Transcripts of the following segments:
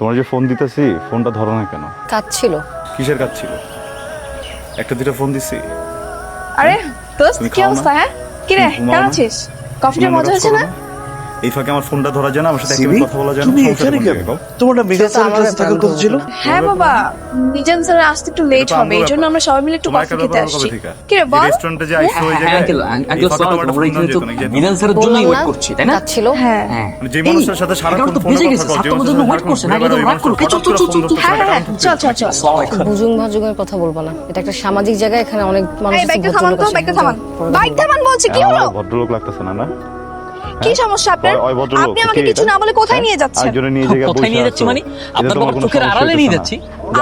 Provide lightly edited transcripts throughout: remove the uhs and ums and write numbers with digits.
তোমার যে ফোন দিতেছি ফোনটা ধরো না কেন? কাজ ছিল। কিসের কাজ ছিল? একটা দুটো ফোন দিছি। আরে দোস্ত তুমি কি খাও না? অবস্থা? হ্যাঁ কি রে, তুমি ঘুমাও কেমন না? আছিস? কফিটা তুমি মজা কাজ হয়েছে করো না? এই ফাঁকে আমার ফোনটা ধরা যায় না, আমার সাথে সিমি, একটা কথা বলা যায় না। তুমি সমস্যাটা এখানে কোন কেন? জায়গায়? তোমার না মিজান সেটা স্যারের আমার কাছে থাকার ব্যাপার, কথা ছিল। হ্যাঁ বাবা, মিজান স্যার আসতে একটু লেট এটা তো হবে, এই জন্য আমরা সবাই মিলে একটু তোমার কফি একটা খেতে ব্যাপার আসছি। কবে থেকে? কি রে এই বল? রেস্টুরেন্টে যে আইছো ওই জায়গায় এই ফাঁকে তোমার একটা ফোন দেওয়া যেত না, এই যে মিজান স্যারের জন্য বললাম ওয়েট না, করছি, তাই না? কাজ ছিল। হ্যাঁ মানে যে মানুষটার সাথে সারাক্ষণ ফোনে কথা কও, যে মানুষের সাথে ওয়েট করছে না, কিন্তু রাগ করো। হ্যাঁ হ্যাঁ হ্যাঁ, চল চল চল। বুজুং ভাজুঙের কথা বলবা না, এটা একটা সামাজিক জায়গা, এখানে অনেক মানুষ এই আছে, বাইকটা থামান তো, ভদ্রলোক আছে, বাইকটা থামান, পরে বাইক থামান বলছি। কি হলো? আমার ভদ্রলোক লাগতেছে না? না কি সমস্যা আপনার? ওই ভদ্রলোক, আপনি আমাকে কে কিছু এটা? না বলে কোথায় নিয়ে যাচ্ছেন? একজনে নিয়ে জায়গায় কোথায় নিয়ে যাচ্ছি মানে? আপনার বাবার চোখের আড়ালে নিয়ে যাচ্ছি।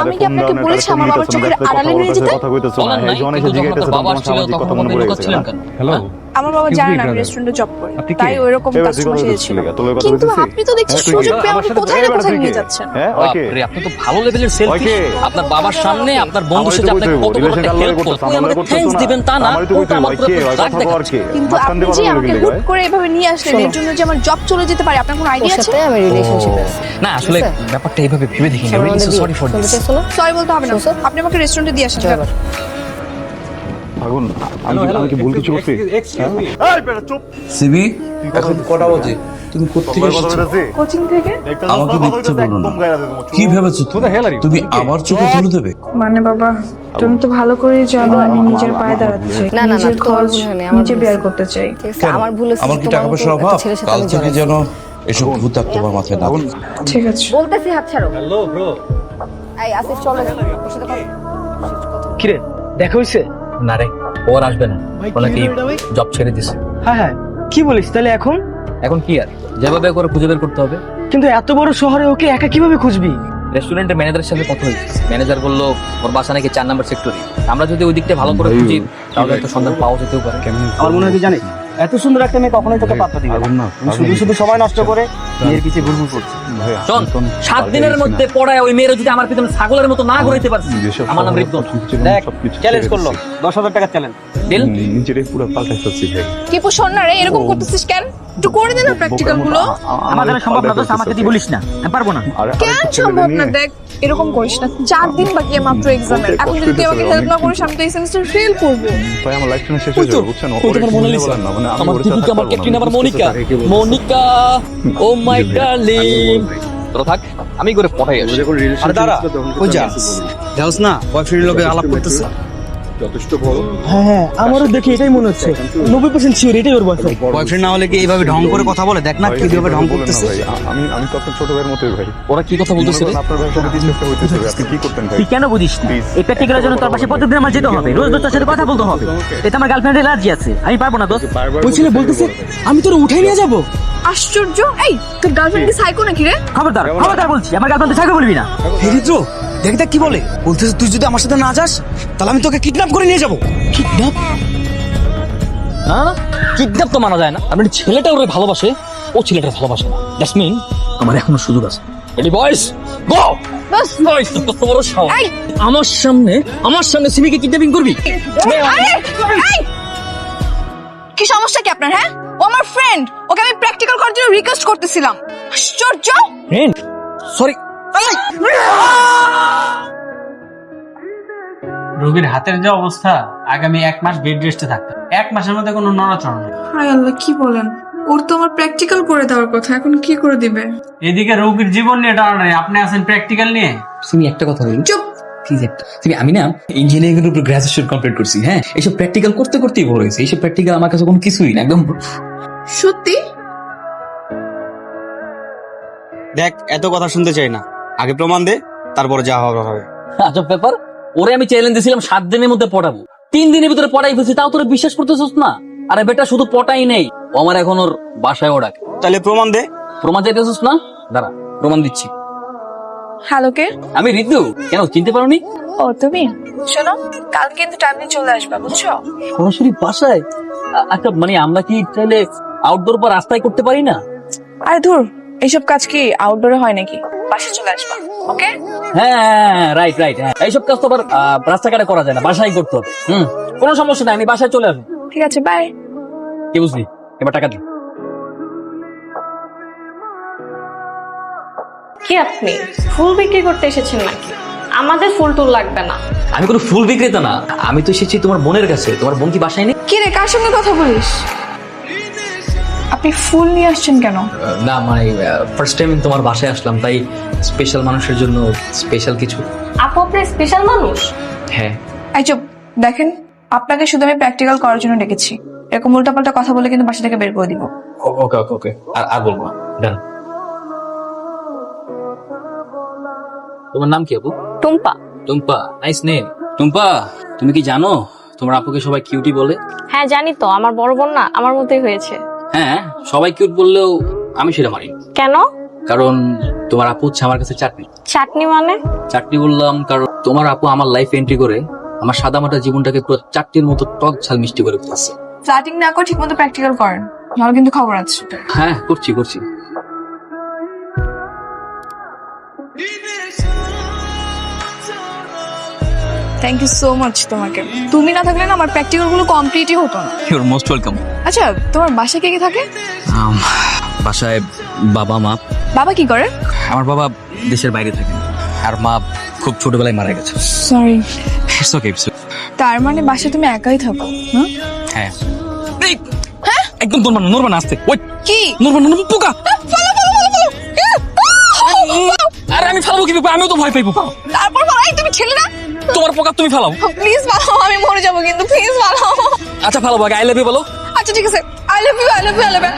আমি কি আপনাকে বলেছি আমার বাবার চোখের আড়ালে নিয়ে যেতে? কথা কইতেছো না? বলেন এই নাই, জন্য কিন্তু এসে যখন জিজ্ঞাসা আপনার বাবা তোমার আসছিল সামাজিক তখন কথা মনে আমাকে পড়ে গেছে লুকাচ্ছিলেন না? কেন? হ্যালো, আমার বাবা জানে না আমি রেস্টুরেন্টে জব করি, তাই ওইরকম কাস্টমার সেজেছিল। কিন্তু আপনি তো দেখছি সুযোগ পেয়ে আমাকে কোথায় না কোথায় নিয়ে যাচ্ছেন। হ্যাঁ ওকে বাপরে, আপনি তো ভালো লেভেলের সেলফিশ। ওকে। আপনার বাবার সামনে আপনার বন্ধুর সাথে আমারই তো আপনাকে কত কইতে বড় রিলেশন একটা কালকে হেল্প করতেছ, করতে আমাকে করতেছ থ্যাঙ্কস না। দিবেন তা না, আমারই তো উল্টা কইতে আমার ওকে, উপরে ওই রাগ কথা কর দেখাচ্ছে। কে? কিন্তু মাঝখান আপনি দিয়ে যে কথা আমাকে বলে হুট ভাই। করে এভাবে নিয়ে আসলেন, এর জন্য যে আমার জব চলে যেতে পারে, আপনার কোনো ওর আইডিয়া আছে? সাথে আমি রিলেশনশিপে আছি। না আসলে ব্যাপারটা এইভাবে ভেবে দেখিনি। Really sorry for this. Sorry বলতে হবে না, আপনি আমাকে রেস্টুরেন্টে দিয়ে আসেন। আগুন, আমি কি ভুল কিছু করছি? এই বেটা চুপ। সিমি, এখন কটা বাজে? তুমি কোত্থেকে তোমার কথা এসেছো? বলতেছি? কোচিং থেকে। আমাকে মিথ্যে বলো না। কি ভেবেছো তুমি আমার চোখে তুলে দেবে? মানে বাবা, তুমি তো ভালো করেই জানো আমি নিজের পায়ে দাঁড়াতে চাই, না, না, না, নিজের তোমার খরচ ভুল হয়নি, আমার নিজে ভুল বেয়ার হয়েছে। করতে চাই। ঠিক আছে, আমার ভুল হচ্ছে, আমার কি টাকা পয়সার অভাব? কাল থেকে যেন এসব ভূত আর তোমার মাথায় না আসে। ঠিক আছে, বলতেছি, হাত ছাড়ো। হ্যালো ব্রো, এই আসিস চলে ওর সাথে কথা। কিরে দেখা হইছে? না রে, ও আর আসবে না। বলে কি জব ছেড়ে দিছে। হ্যাঁ হ্যাঁ, কি বলিস? তাহলে এখন এখন কি আর যেভাবে করে খুঁজে বের করতে হবে। কিন্তু এত বড় শহরে ওকে একা কিভাবে খুঁজবি? রেস্টুরেন্টের ম্যানেজারের সাথে কথা হয়েছে। ম্যানেজার বললো ওর বাসা নাকি 4 নম্বর সেক্টরে। আমরা যদি ওই দিকটা ভালো করে খুঁজি তাহলে হয়তো সন্ধান পাওয়া যেতেও পারে। আমার মনে হয় কি জানিস, এত সুন্দর একটা মেয়ে কখনোই তোকে পাত্তা দিবে না। তুমি শুধু শুধু সময় নষ্ট করে মেয়ের পিছিয়ে ঘুরঘুর করছিস। শোন, 7 দিনের মধ্যে পড়ায় ওই মেয়ের যদি আমার পিছনে ছাগলের মতো না ঘুরাইতে পারছি, আমার নাম রিপন। দেখ, চ্যালেঞ্জ করলো 10,000 টাকা চ্যালেঞ্জ। ডিল? নিজেরাই পুরো পাল্টাই ফেলছি ভাই। কি শোন না রে, এরকম করতেছিস কেন? একটু করে দে না প্র্যাকটিক্যাল গুলো। আমার দ্বারা সম্ভব না, দোস্ত, আমাকে তুই বলিস না, আমি পারবো না। কেন সম্ভব না? দেখ এরকম করিস না, 4 দিন বাকি মাত্র এক্সামের। এখন যদি তুই আমাকে হেল্প না করিস আমি তো এই সেমিস্টার ফেল করব। ভাই আমার লাইফটা শেষ হয়ে যাবে, বুঝছেন? ওই তোমার মোনালিসা, আমার দিদিকে, আমার ক্যাপ্টেন, আমার মনিকা। মনিকা, ও মাই ডার্লিং। তোরা থাক, আমি করে পড়াই আসি। আরে দাঁড়া, ওই যা যাস না, বয়ফ্রেন্ডের লোকে আলাপ করতেছে। হ্যাঁ হ্যাঁ, আমারও দেখি এটাই মনে হচ্ছে, 90% শিওর এটাই ওর বয়ফ্রেন্ড। বয়ফ্রেন্ড না হলে কি এইভাবে ঢং করে কথা বলে? দেখ না কিভাবে ঢং করতেছে। আমি তো আপনার ছোট ভাইয়ের মতোই ভাই। ওরা কি কথা বলতেছে রে? আপনার ভাইয়ের সাথে কিছু একটা হইতেছে, আপনি কি করতেন ভাই? তুই কেন বুঝিস না? এই প্র্যাকটিক্যালের জন্য তোর পাশে প্রতিদিন আমার যেতে হবে, রোজ রোজ তোর সাথে কথা বলতে হবে। এটা আমার গার্লফ্রেন্ডের এলার্জি আছে, আমি পারবো না দোস্ত। ওই ছেলে বলতেছে আমি তোর উঠাই নিয়ে যাবো। আশ্চর্য! এই তোর গার্লফ্রেন্ড কি সাইকো নাকি রে? খবরদার খবরদার বলছি, আমার গার্লফ্রেন্ড সাইকো বলবি না। হেরিদ্র, দেখ দেখ কি বলে, বলতেছে তুই যদি আমার সাথে না যাস তাহলে আমি তোকে কিডন্যাপ করে নিয়ে যাবো। কিডন্যাপ? না না, কিডন্যাপ তো মানা যায় না। আমি ছেলেটা ওরে ভালোবাসে, ও ছেলেটা ভালোবাসে না। দ্যাটস মিন আমার এখনো সুযোগ আছে। রেডি বয়েজ, গো! বাস বয়েজ, কত বড় সাহস! এই! আমার সামনে সিমিকে কিডন্যাপিং করবি? আরে এই কি সমস্যা কি আপনার? হ্যাঁ, ও আমার ফ্রেন্ড, ওকে আমি প্র্যাকটিক্যাল করার জন্য রিকোয়েস্ট করতেছিলাম। আশ্চর্য! ফ্রেন্ড? সরি। রোগীর হাতের যে অবস্থা, আগামী 1 মাস বেড রেস্টে থাকতে, 1 মাসের মধ্যে কোনো নড়াচড়া নেই। হায় আল্লাহ, কি বলেন? ওর তো আমার প্র্যাকটিক্যাল করে দেওয়ার কথা, এখন কি করে দিবে? এদিকে রোগীর জীবন নিয়ে টানাটানি, আপনি আছেন প্র্যাকটিক্যাল নিয়ে। সিমি একটা কথা বলি, চুপ! প্লিজ একটা। সিমি, আমি না ইঞ্জিনিয়ারিং এর উপর গ্রাজুয়েশন কমপ্লিট করছি। হ্যাঁ, এইসব প্র্যাকটিক্যাল করতে করতেই বড় হয়েছে। এইসব প্র্যাকটিক্যাল আমার কাছে কোনো কিছুই না, একদম। সত্যি? দেখ, এত কথা শুনতে চাই না, আগে প্রমাণ দে, তারপরে যা হবে হবে। আজব ব্যাপার, ওরে আমি চ্যালেঞ্জ দিয়েছিলাম 7 দিনের মধ্যে পড়াবো, 3 দিনের ভিতরে পড়াই ফেলছি, তাও তোরা বিশ্বাস করতেছিস না? আরে বেটা, শুধু পটাই নেই, ও আমার এখন ওর বাসায় ডাকে। তাহলে প্রমাণ দে। প্রমাণ চাইতেছিস না? দাঁড়া, প্রমাণ দিচ্ছি। হ্যালো কে? আমি ঋতু। কেন, চিনতে পারোনি? ও তুমি? শোনো, কাল কিন্তু টাইম নিয়ে চলে আসবা, বুঝছো? সরাসরি বাসায়? আচ্ছা, মানে আমরা কি চাইলে আউটডোর বা রাস্তায় করতে পারি না? আরে ধুর, এইসব কাজ কি আউটডোরে হয় নাকি? বাসায় চলে আসবা, ওকে? হ্যাঁ, রাইট রাইট। হ্যাঁ, এইসব কাজ তো আবার রাস্তাঘাটে করা যায় না, বাসায় করতে হবে। কোনো সমস্যা নাই, আমি বাসায় চলে আসবো। ঠিক আছে, বাই। কি বুঝলি? এবার টাকা দিই। কি আপনি ফুল বিক্রি করতে এসেছেন নাকি? আমাদের ফুল টুল লাগবে না। আমি কোনো ফুল বিক্রেতা না, আমি তো এসেছি তোমার বোনের কাছে। তোমার বোন কি বাসায় নেই? কি রে, কার সঙ্গে কথা বলিস? আপনি ফুল নিয়ে আসছেন কেন? না মানে ফার্স্ট টাইম তোমার বাসায় আসলাম, তাই স্পেশাল মানুষের জন্য স্পেশাল কিছু। আপু আপনি স্পেশাল মানুষ? হ্যাঁ। এই চুপ, দেখেন আপনাকে শুধু আমি প্র্যাকটিক্যাল করার জন্য ডেকেছি। এরকম উল্টাপাল্টা কথা বলে কিন্তু বাসা থেকে বের করে দিব। ওকে ওকে ওকে, আর বলবো না। ডান। তোমার নাম কি আপু? টুম্পা। Tumpa, nice name. টুম্পা, তুমি কি জানো তোমার আপুকে সবাই কিউটি বলে? হ্যাঁ জানি তো, আমার বড় বোন না আমার মতোই হয়েছে। হ্যাঁ, সবাই কিউট বললেও আমি সেটা মানি। কেন? কারণ তোমার আপু হচ্ছে আমার কাছে চাটনি। চাটনি মানে? চাটনি বললাম কারণ তোমার আপু আমার লাইফ এন্ট্রি করে আমার সাদামাটা জীবনটাকে পুরো চাটনির মতো টক ঝাল মিষ্টি করে ফেলছে। ফ্ল্যাটিং না করে ঠিকমতো প্র্যাকটিক্যাল করেন, নাহলে কিন্তু খবর আছে। হ্যাঁ, করছি। থ্যাংক ইউ সো মাচ তোমাকে। তুমি না থাকলে না আমার প্র্যাকটিক্যাল গুলো কমপ্লিটই হতো না। Your most welcome. আচ্ছা, তোমার বাসায় কে কে থাকে? বাসায় বাবা মা। বাবা কি করে? আমার বাবা দেশের বাইরে থাকে, আর মা খুব ছোটবেলায় মারা গেছে। সরি। It's okay. তার মানে বাসায় তুমি একাই থাকো? হ্যাঁ। একদম নড়বা না, আস্তে। ওই কি নড়বা না, পোকা। আরে আমি ফালাবো কি? আমিও তো ভয় পাই পোকা। তারপর ভাই তুমি ছেলে না? তোমার পোকা তুমি ফালাও। প্লিজ ফালাও, আমি মরে যাবো কিন্তু, প্লিজ ফালাও। আচ্ছা ফালাবো, আগে আই লাভ ইউ বলো। আচ্ছা ঠিক আছে, I love you, I love you, I love you.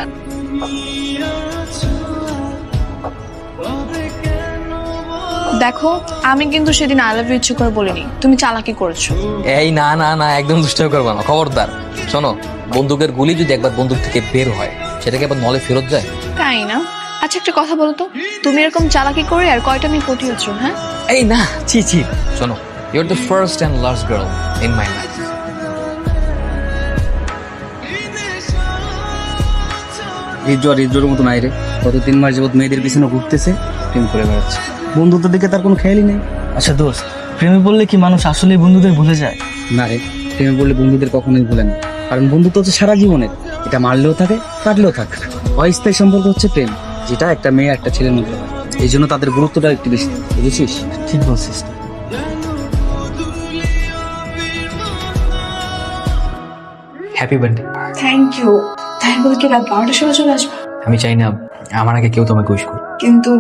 দেখো, আমি কিন্তু সেদিন আই লাভ ইউ ইচ্ছে করে বলিনি, তুমি চালাকি করেছো। এই না না না, একদম দুষ্টামি করবা না, খবরদার। শোনো, বন্দুকের গুলি যদি একবার বন্দুক থেকে বের হয় সেটাকে আবার নলে ফেরত যায়? তাই না? আচ্ছা একটা কথা বলো তো, তুমি এরকম চালাকি করে আর কয়টা মেয়ে পটিয়েছো? হ্যাঁ এই না, ছি। শোনো, you are the first and last girl in my life. রিজ্জোর মতো নাই রে। গত 3 মাস যাবত মেয়েদের পিছনে ঘুরতেছে, প্রেম করে বেড়াচ্ছে। বন্ধুত্বের দিকে তার কোনো খেয়ালই নেই। আচ্ছা দোস্ত, প্রেমে বললে কি মানুষ আসলে বন্ধুদের ভুলে যায়? না রে, প্রেমে বললে বন্ধুদের কখনোই ভুলে না। কারণ বন্ধুত্ব হচ্ছে সারা জীবনের, এটা মারলেও থাকে কাটলেও থাকে। অস্থায়ী সম্পর্ক হচ্ছে প্রেম, যেটা একটা মেয়ে একটা ছেলের মধ্যে হয়। এই জন্য তাদের গুরুত্বটা একটু বেশি, বুঝেছিস? ঠিক বলছিস। Happy birthday. Thank you. তাই বলে কি রাত 12টার সময় চলে আসবে? আমি চাই না আমার আগে কেউ তোমাকে উইশ করুক। কিন্তু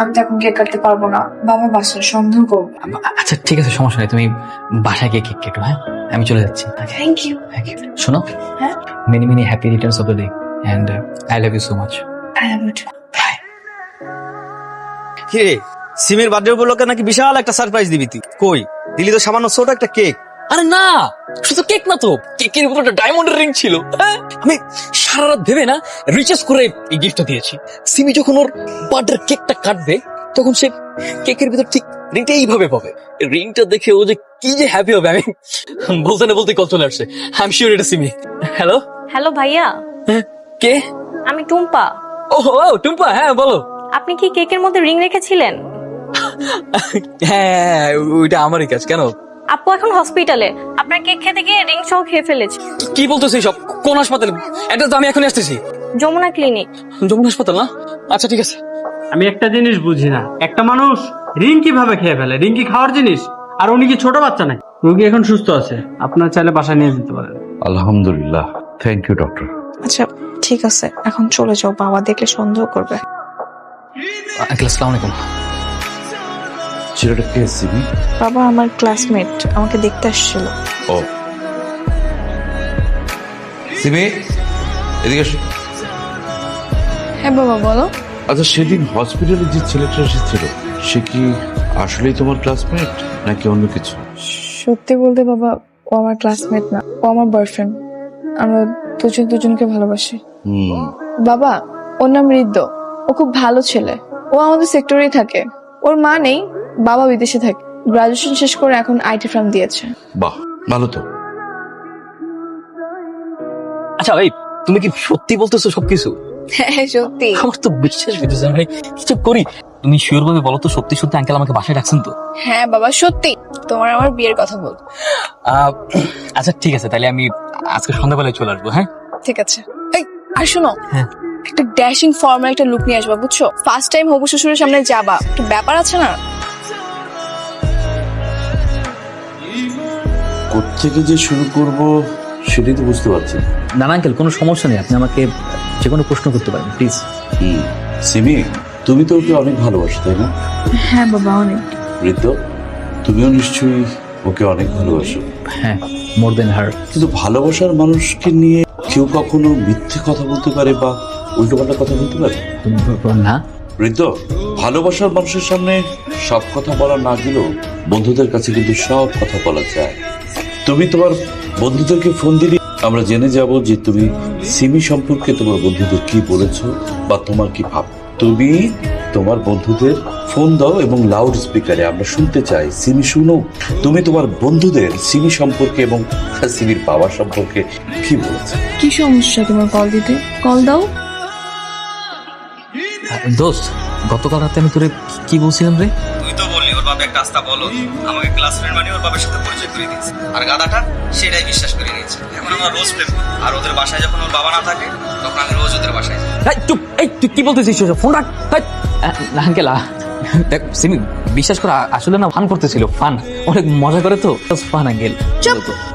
আমি তো এখন কেক কাটতে পারবো না, বাবা বাসায় সন্দেহ করবে। আচ্ছা ঠিক আছে, সমস্যা নেই, তুমি বাসায় গিয়ে কেক কেটো। হ্যাঁ, আমি চলে যাচ্ছি। Thank you. শোনো, হ্যাঁ, many happy returns of the day and I love you so much. I love you too. কি রে, সিমের বার্থডে উপলক্ষে নাকি বিশাল একটা সারপ্রাইজ দিবি তুই? কই দিলি তো সামান্য ছোট একটা কেক। আরে না, শুধু কেক না তো, কেকের উপর একটা ডায়মন্ডের রিং ছিল। আমি সারা রাত ভেবে না রিচার্জ করে এই গিফটটা দিয়েছি। সিমি যখন ওর বার্থডে কেকটা কাটবে তখন সে কেকের ভিতর ঠিক রিংটা এইভাবে পাবে। রিংটা দেখে ও যে কি যে হ্যাপি হবে, আমি বলতে না বলতে কল চলে আসছে। আই এম শিওর এটা সিমি। হ্যালো হ্যালো ভাইয়া। কে? আমি টুম্পা। ও টুম্পা, হ্যাঁ বলো। আপনি কি কেকের মধ্যে রিং রেখেছিলেন? হ্যাঁ, ওইটা আমারই কাজ। কেন? আপু এখন হসপিটালে, আপনার কেক খেতে গিয়ে রিং সহ খেয়ে ফেলেছে। কি বলতেছিস সব? কোন হাসপাতালে? এটা তো আমি এখন আসতেছি। যমুনা ক্লিনিক। যমুনা হাসপাতাল না? আচ্ছা ঠিক আছে। আমি একটা জিনিস বুঝি না, একটা মানুষ রিং কিভাবে খেয়ে ফেলে? রিং কি খাওয়ার জিনিস? আর উনি কি ছোট বাচ্চা নাকি? রোগী এখন সুস্থ আছে, আপনার চাইলে বাসায় নিয়ে যেতে পারেন। আলহামদুলিল্লাহ, থ্যাংক ইউ ডক্টর। আচ্ছা ঠিক আছে, এখন চলে যাও, বাবা দেখলে সন্দেহ করবে। আসসালামু আলাইকুম। ছেলেটা কে সিমি? বাবা আমার ক্লাসমেট, আমাকে দেখতে আসছিল। ও সিমি, এদিকে এসো। হ্যাঁ বাবা বলো। আচ্ছা, সেদিন হসপিটালে যে ছেলেটা এসেছিল সে কি আসলেই তোমার ক্লাসমেট নাকি অন্য কিছু? সত্যি বলতে বাবা, ও আমার ক্লাসমেট না, ও আমার বয়ফ্রেন্ড। আমরা দুজনকে ভালোবাসি। বাবা, ওর নাম ঋদ্ধ, ও খুব ভালো ছেলে। ও আমাদের সেক্টরেই থাকে। ওর মা নেই, বাবা বিদেশে থাকে। গ্রাজুয়েশন শেষ করে এখন আইটি ফার্ম দিয়েছে। বাহ, ভালো তো। আচ্ছা ভাই, তুমি কি সত্যি বলতেছো সবকিছু? হ্যাঁ সত্যি। আমার তো বিশ্বাস হইতেছে না ভাই, কিছু করি। তুমি শিওর ভাবে বলো তো, সত্যি সত্যি আঙ্কেল আমাকে বাসায় রাখছেন তো? হ্যাঁ বাবা সত্যি, তোমার আমার বিয়ের কথা বল। আচ্ছা ঠিক আছে, তাহলে আমি আজকে সন্ধ্যাবেলায় চলে আসবো। হ্যাঁ ঠিক আছে। এই আর শোনো, একটা ড্যাশিং ফর্মাল একটা লুক নিয়ে আসবা, বুঝছো? ফার্স্ট টাইম হবু শ্বশুরের সামনে যাবা, একটু ব্যাপার আছে না? কোত্থেকে যে শুরু করব সেটাই তো বুঝতে পারছি না। না না আঙ্কেল, কোনো সমস্যা নেই, আপনি আমাকে যে কোনো প্রশ্ন করতে পারেন প্লিজ। সিমি, তুমি তো ওকে অনেক ভালোবাসো তাই না? হ্যাঁ বাবা, অনেক। ঋত, তুমিও নিশ্চয়ই ওকে অনেক ভালোবাসো। হ্যাঁ, মোর দেন হার। কিন্তু ভালোবাসার মানুষকে নিয়ে কেউ কখনো মিথ্যে কথা বলতে পারে বা উল্টোপাল্টা কথা বলতে পারে না। ঋত, ভালোবাসার মানুষের সামনে সব কথা বলা না গেলেও বন্ধুদের কাছে কিন্তু সব কথা বলা যায়। তুমি তোমার বন্ধুদেরকে ফোন দিলে আমরা জেনে যাব যে তুমি সিমি সম্পর্কে তোমার বন্ধুদের কি বলেছো বা তোমার কি ভাব। তুমি তোমার বন্ধুদের ফোন দাও এবং লাউড স্পিকারে আমরা শুনতে চাই, সিমি শুনো তুমি তোমার বন্ধুদের সিমি সম্পর্কে এবং সিমির বাবা সম্পর্কে কি বলেছে। কি সমস্যা তোমার কল দিতে? কল দাও। দোস্ত, গতকাল রাতে আমি তোরে কি বলছিলাম রে? তুই তো বললি ওর বাবা একটা আস্তা বলো, আমাকে ক্লাস ফ্রেন্ড বানিয়ে ওর বাবার সাথে পরিচয় করে দিয়েছে, আর গাদাটা সেটাই বিশ্বাস করে নিয়েছে। এখন আমরা রোজ প্রেম করি, আর ওদের বাসায় যখন ওর বাবা না থাকে তখন আমি রোজ ওদের বাসায় যাই। তুই কি বলতেছিস? ফোন রাখ। আঙ্কেল দেখ, সিমি বিশ্বাস করা আসলে না ফান করতেছিল, ফান অনেক মজা করে তো, ফান আঙ্কেল।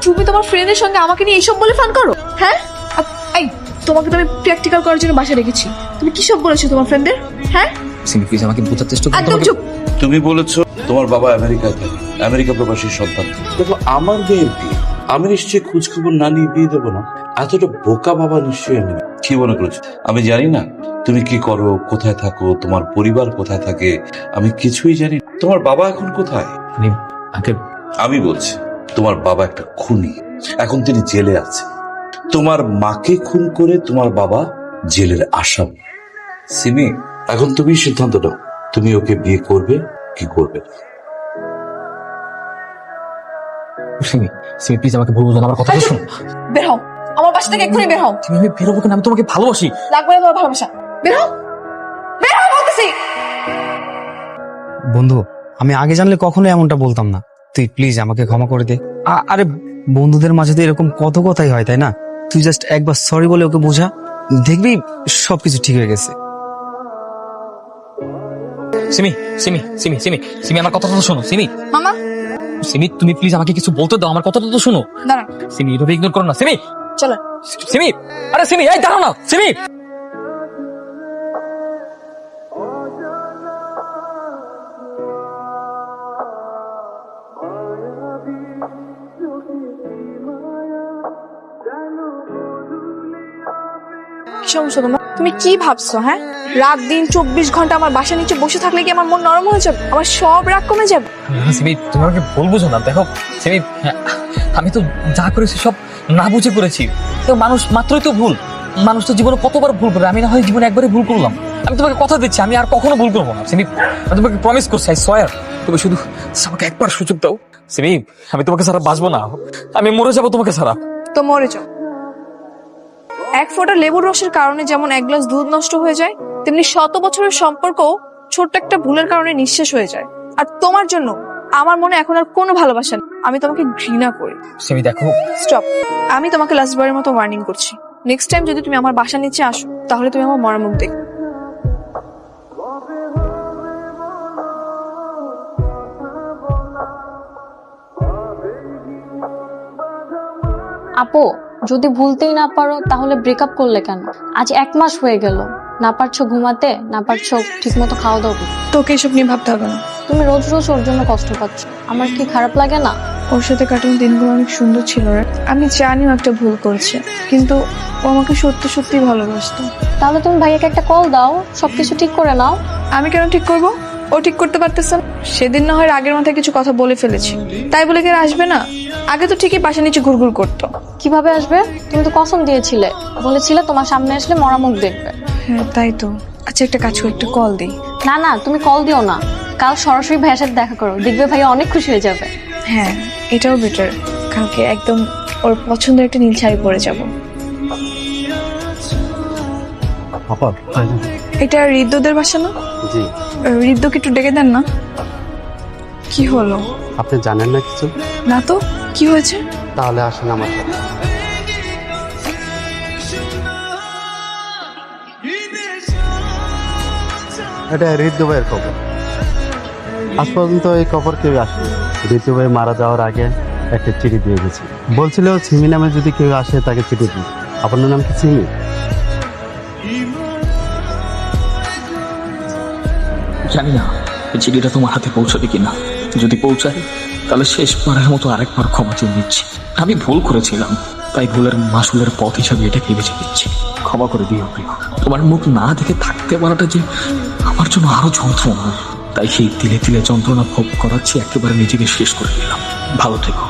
তুমি তোমার ফ্রেন্ডের সঙ্গে আমাকে নিয়ে এইসব বলে ফান করো? হ্যাঁ, এই তোমাকে তো আমি প্র্যাকটিক্যাল করার জন্য বাসায় রেখেছি, তুমি কি সব বলেছো তোমার ফ্রেন্ডদের? হ্যাঁ সিমি প্লিজ আমাকে বোঝার চেষ্টা করো। একদম চুপ। তুমি বলেছো তোমার বাবা আমেরিকায় থাকে, আমেরিকা প্রবাসীর সন্তান। দেখো আমার মেয়ের বিয়ে, আমি নিশ্চয়ই খোঁজ খবর না নিয়ে বিয়ে দেবো না। এতটা বোকা বাবা নিশ্চয়ই আমি না। কি মনে করছো আমি জানি না তুমি কি করো, কোথায় থাকো, তোমার পরিবার কোথায় থাকে? আমি কিছুই জানি না। তোমার বাবা এখন কোথায়? আঙ্কেল আমি বলছি তোমার বাবা একটা খুনি, এখন তিনি জেলে আছে। তোমার মাকে খুন করে তোমার বাবা জেলের আসামি। সিমি, এখন তুমি সিদ্ধান্ত নাও, তুমি ওকে বিয়ে করবে কি করবে? সিমি, সিমি প্লিজ আমাকে ভুল বুঝো না, আমার কথা শোনো। বের হও আমার বাসা থেকে, এক্ষুনি বের হও। তুমি আমি বেরোবো কেন? আমি তোমাকে ভালোবাসি। লাগবে না তোমার ভালোবাসা, বের হও, বের হও বলতেছি। বন্ধু, আমি আগে জানলে কখনো এমনটা বলতাম না। তুই প্লিজ আমাকে ক্ষমা করে দে। আরে বন্ধুদের মাঝে তো এরকম কত কথাই হয় তাই না? তুই জাস্ট একবার সরি বলে ওকে বোঝা, দেখবি সবকিছু ঠিক হয়ে গেছে। সিমি সিমি সিমি সিমি সিমি আমার কথাটা তো শোনো। সিমি মামা, সিমি তুমি প্লিজ আমাকে কিছু বলতে দাও, আমার কথাটা তো শোনো। দাঁড়ান। সিমি এভাবে ইগনোর করো না। সিমি চলো। সিমি, আরে সিমি, এই দাঁড়াও না সিমি। কি সমস্যা তোমার? তুমি কি ভাবছো? হ্যাঁ, রাত দিন 24 ঘন্টা আমার বাসা নিচে বসে থাকলে কি আমার মন নরম হয়ে যাবে? আমার সব রাগ কমে যাবে? সিমি তুমি আমাকে ভুল বুঝো না। দেখো সিমি, আমি তো যা করেছি সব না বুঝে করেছি। তো মানুষ মাত্রই তো ভুল, মানুষ তো জীবনে কতবার ভুল করে। আমি না হয় জীবনে একবারই ভুল করলাম। আমি তোমাকে কথা দিচ্ছি আমি আর কখনো ভুল করবো না। সিমি আমি তোমাকে প্রমিস করছি, আই সোয়ার। তুমি শুধু আমাকে একবার সুযোগ দাও। সিমি আমি তোমাকে ছাড়া বাঁচবো না, আমি মরে যাবো তোমাকে ছাড়া। তো মরে যাও। এক ফোঁটা লেবুর রসের কারণে যেমন এক গ্লাস দুধ নষ্ট হয়ে যায়, তেমনি শত বছরের সম্পর্ক ছোট্ট একটা ভুলের কারণে নিঃশেষ হয়ে যায়। আর তোমার জন্য আমার মনে এখন আর কোনো ভালোবাসা নেই, আমি তোমাকে ঘৃণা করি। সিমি দেখো, স্টপ। আমি তোমাকে লাস্টবারের মতো ওয়ার্নিং করছি, নেক্সট টাইম যদি তুমি আমার বাসা নিচে আসো তাহলে তুমি আমার মরা মুখ দেখবে। আপু, যদি ভুলতেই না পারো তাহলে ব্রেকআপ করলে কেন? আজ 1 মাস হয়ে গেল, না পারছো ঘুমাতে, না পারছো ঠিক মতো খাওয়া দাওয়া করতে। তোকে এসব নিয়ে ভাবতে হবে না। তুমি রোজ রোজ ওর জন্য কষ্ট পাচ্ছ, আমার কি খারাপ লাগে না? ওর সাথে কাটানো দিনগুলো অনেক সুন্দর ছিল রে। আমি জানিও একটা ভুল করেছে, কিন্তু ও আমাকে সত্যি সত্যি ভালোবাসতো। তাহলে তুমি ভাইয়াকে একটা কল দাও, সবকিছু ঠিক করে নাও। আমি কেন ঠিক করব? ও ঠিক করতে পারতেছে না। সেদিন না হয় আগের মাথায় কিছু কথা বলে ফেলেছি, তাই বলে কি আর আসবে না? আগে তো ঠিকই বাসা নিচে ঘুরঘুর করতো। কিভাবে আসবে? তুমি তো কসম দিয়েছিলে, বলেছিলে তোমার সামনে আসলে মরা মুখ দেখবে। হ্যাঁ তাই তো। আচ্ছা একটা কাজ করে একটা কল দিই। না না, তুমি কল দিও না, কাল সরাসরি ভাইয়ার সাথে দেখা করো, দেখবে ভাইয়া অনেক খুশি হয়ে যাবে। হ্যাঁ এটাও বেটার। কালকে একদম ওর পছন্দের একটা নীল শাড়ি পরে যাব। এটা ঋদ্ধদের বাসা না? জি। ঋদ্ধকে একটু ডেকে দেন না। কি হলো? আপনি জানেন না কিছু? না তো, কি হয়েছে? তাহলে আসেন আমার সাথে। এটা ঋতু ভাইয়ের খবর। আজ পর্যন্ত এই খবর কেউ আসেনি। ঋতু ভাই মারা যাওয়ার আগে একটা চিঠি দিয়ে গেছে, বলছিল সিমি নামে যদি কেউ আসে তাকে চিঠি দিই। আপনার নাম কি সিমি? জানি না এই চিঠিটা তোমার হাতে পৌঁছাবে কিনা। যদি পৌঁছায় তাহলে শেষবারের মতো আরেকবার ক্ষমা চেয়ে নিচ্ছি। আমি ভুল করেছিলাম, তাই ভুলের মাসুলের পথ হিসাবে এটাকে বেছে দিচ্ছি। ক্ষমা করে দিও প্রিয়। তোমার মুখ না দেখে থাকতে পারাটা যে আমার জন্য আরো যন্ত্রণা, তাই সেই তিলে তিলে যন্ত্রণা ভোগ করাচ্ছি, একেবারে নিজেকে শেষ করে দিলাম। ভালো থেকো।